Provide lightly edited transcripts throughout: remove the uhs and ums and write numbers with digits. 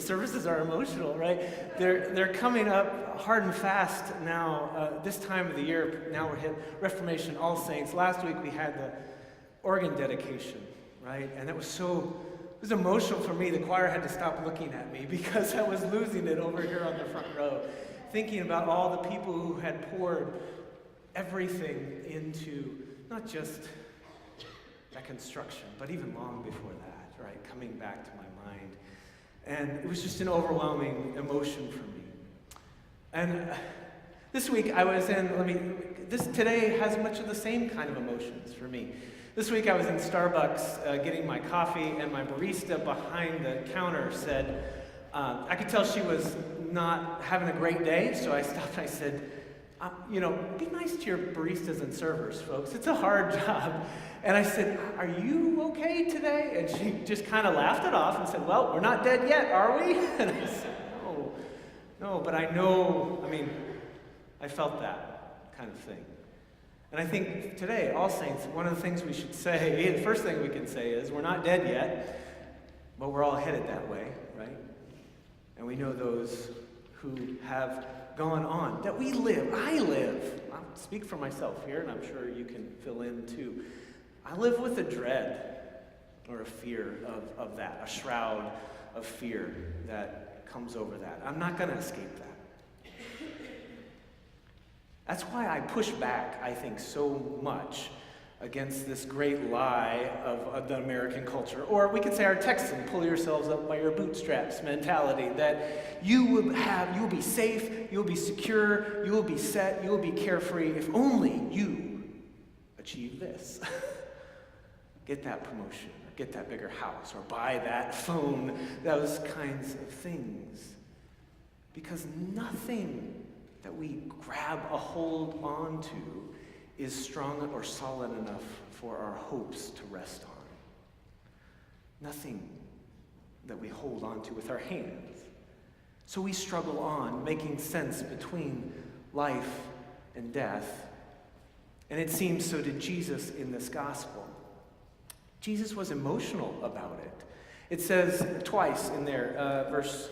services are emotional, right? They're coming up hard and fast now. This time of the year, now we're hit Reformation, All Saints. Last week we had the organ dedication, right? And it was emotional for me. The choir had to stop looking at me because I was losing it over here on the front row, thinking about all the people who had poured everything into not just that construction, but even long before that, right? Coming back to my mind. And it was just an overwhelming emotion for me. And this week I was today has much of the same kind of emotions for me. This week I was in Starbucks getting my coffee, and my barista behind the counter said, I could tell she was not having a great day, so I stopped and I said, be nice to your baristas and servers, folks. It's a hard job. And I said, are you okay today? And she just kind of laughed it off and said, well, we're not dead yet, are we? And I said, no, but I I felt that kind of thing. And I think today, All Saints, one of the things we should say, the first thing we can say is, we're not dead yet, but we're all headed that way, right? And we know those who have gone on, that I live, I'll speak for myself here, and I'm sure you can fill in too. I live with a dread or a fear of that, a shroud of fear that comes over that. I'm not going to escape that. That's why I push back, I think, so much against this great lie of the American culture. Or we could say our Texan, pull yourselves up by your bootstraps mentality, that you will be safe, you'll be secure, you will be set, you will be carefree if only you achieve this. Get that promotion, or get that bigger house, or buy that phone, those kinds of things. Because nothing that we grab a hold onto is strong or solid enough for our hopes to rest on. Nothing that we hold on to with our hands. So we struggle on, making sense between life and death. And it seems so did Jesus in this gospel. Jesus was emotional about it. It says twice in there, verse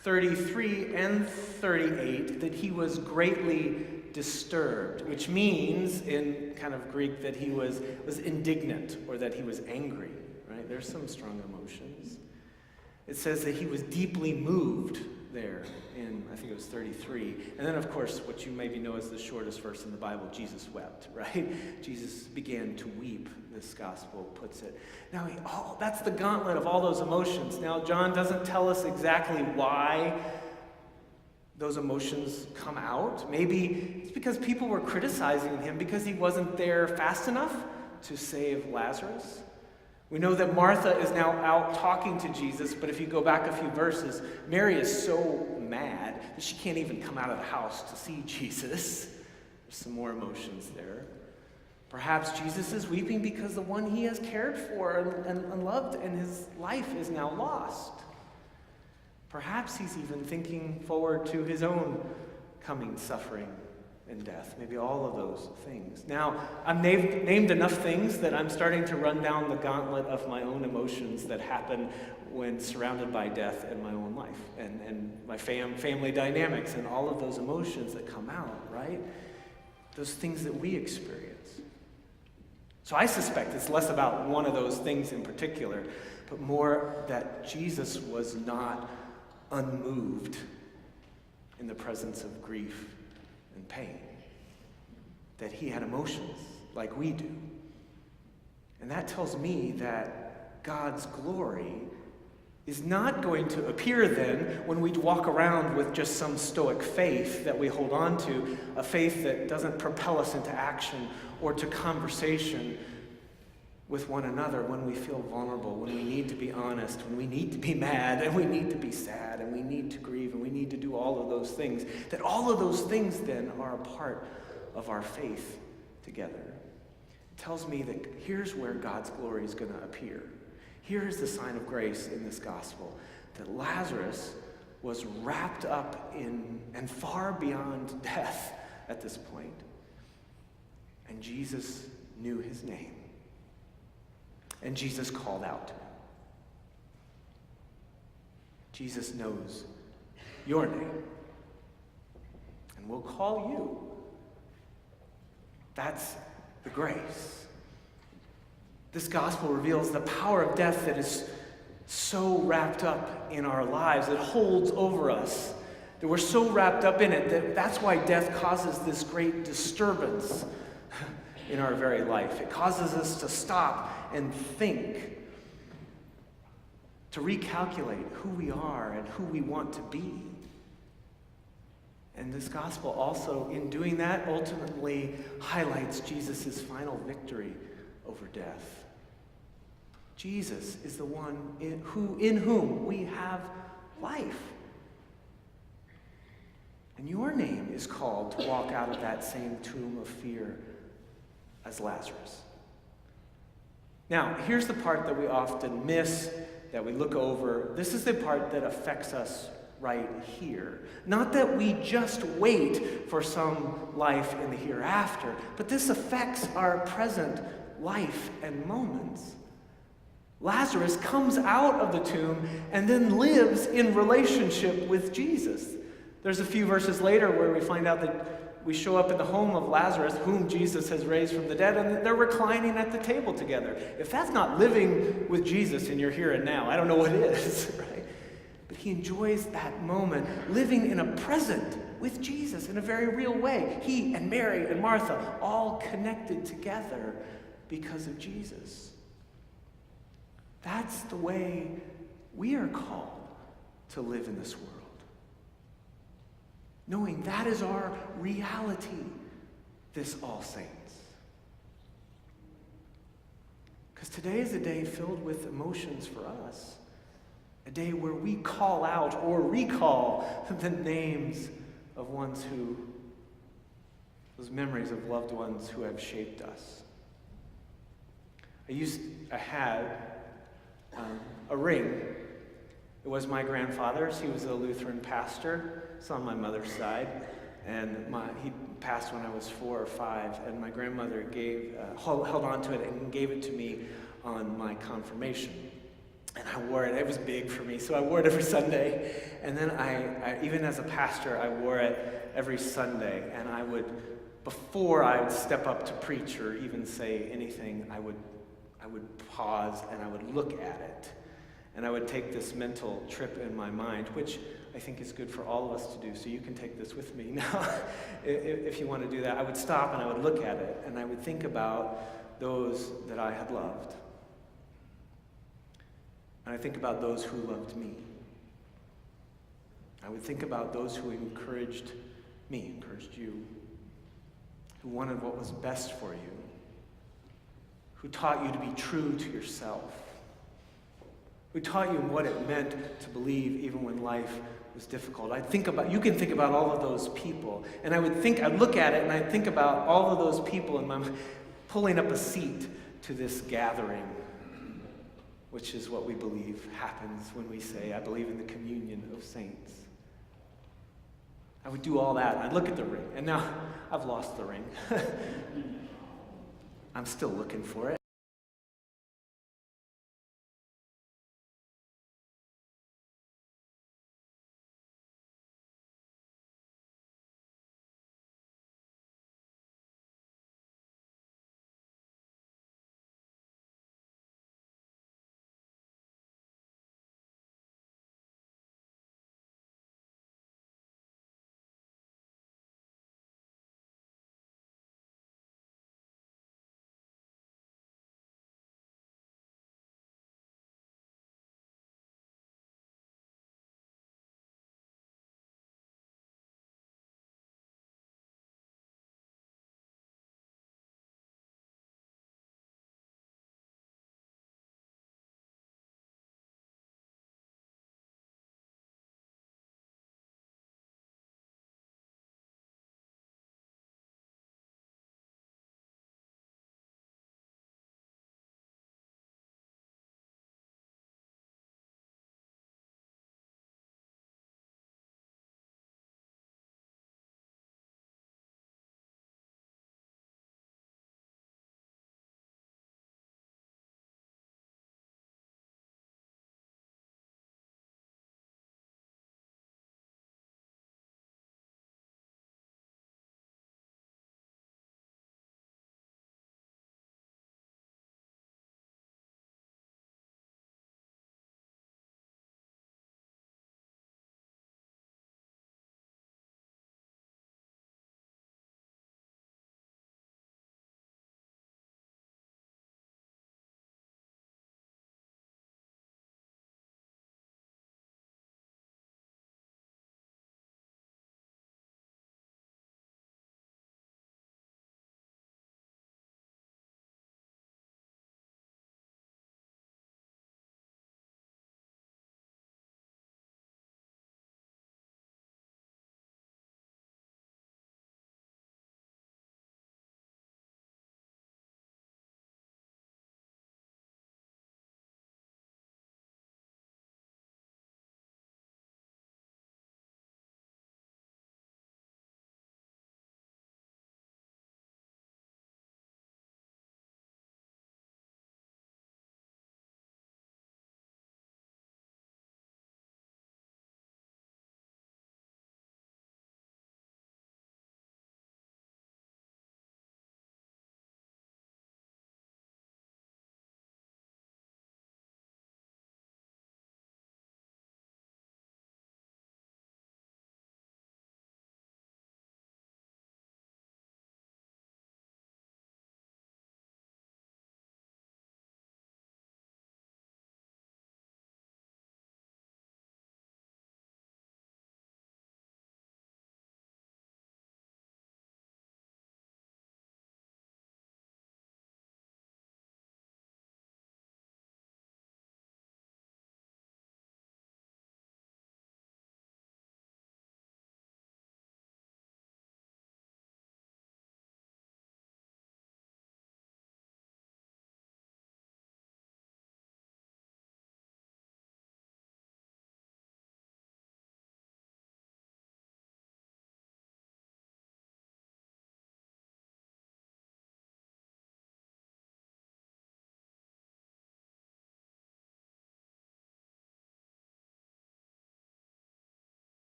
33 and 38, that he was greatly disturbed, which means in kind of Greek that he was indignant or that he was angry, right? There's some strong emotions. It says that he was deeply moved there in, I think it was 33. And then, of course, what you maybe know as the shortest verse in the Bible, Jesus wept, right? Jesus began to weep, this gospel puts it. Now, that's the gauntlet of all those emotions. Now, John doesn't tell us exactly why those emotions come out. Maybe it's because people were criticizing him because he wasn't there fast enough to save Lazarus. We know that Martha is now out talking to Jesus, but if you go back a few verses, Mary is so mad that she can't even come out of the house to see Jesus. There's some more emotions there. Perhaps Jesus is weeping because the one he has cared for and loved in his life is now lost. Perhaps he's even thinking forward to his own coming suffering and death. Maybe all of those things. Now, I've named enough things that I'm starting to run down the gauntlet of my own emotions that happen when surrounded by death in my own life and my family dynamics and all of those emotions that come out, right? Those things that we experience. So I suspect it's less about one of those things in particular, but more that Jesus was not unmoved in the presence of grief and pain. That he had emotions like we do. And that tells me that God's glory is not going to appear then when we walk around with just some stoic faith that we hold on to, a faith that doesn't propel us into action or to conversation with one another when we feel vulnerable, when we need to be honest, when we need to be mad, and we need to be sad, and we need to grieve, and we need to do all of those things. That all of those things then are a part of our faith together. It tells me that here's where God's glory is going to appear. Here's the sign of grace in this gospel, that Lazarus was wrapped up in and far beyond death at this point. And Jesus knew his name. And Jesus called out to him. Jesus knows your name and will call you. That's the grace. This gospel reveals the power of death that is so wrapped up in our lives, it holds over us, that we're so wrapped up in it that's why death causes this great disturbance in our very life. It causes us to stop and think, to recalculate who we are and who we want to be. And this gospel also, in doing that, ultimately highlights Jesus' final victory over death. Jesus is the one in whom we have life. And your name is called to walk out of that same tomb of fear as Lazarus. Now, here's the part that we often miss, that we look over. This is the part that affects us right here. Not that we just wait for some life in the hereafter, but this affects our present life and moments. Lazarus comes out of the tomb and then lives in relationship with Jesus. There's a few verses later where we find out that we show up in the home of Lazarus, whom Jesus has raised from the dead, and they're reclining at the table together. If that's not living with Jesus in your here and now, I don't know what is, right? But he enjoys that moment, living in a present with Jesus in a very real way. He and Mary and Martha, all connected together because of Jesus. That's the way we are called to live in this world. Knowing that is our reality this All Saints. Because today is a day filled with emotions for us. A day where we call out or recall the names of those memories of loved ones who have shaped us. I had a ring. It was my grandfather's. He was a Lutheran pastor. It's on my mother's side. And he passed when I was 4 or 5. And my grandmother held on to it and gave it to me on my confirmation. And I wore it. It was big for me, so I wore it every Sunday. And then I even as a pastor, I wore it every Sunday. And before I would step up to preach or even say anything, I would pause and I would look at it. And I would take this mental trip in my mind, which I think is good for all of us to do, so you can take this with me now if you want to do that. I would stop and I would look at it, and I would think about those that I had loved. And I think about those who loved me. I would think about those who encouraged me, encouraged you, who wanted what was best for you, who taught you to be true to yourself, who taught you what it meant to believe even when life was difficult. You can think about all of those people, and I'd look at it and I'd think about all of those people and I'm pulling up a seat to this gathering, which is what we believe happens when we say, I believe in the communion of saints. I would do all that, and I'd look at the ring, and now I've lost the ring. I'm still looking for it.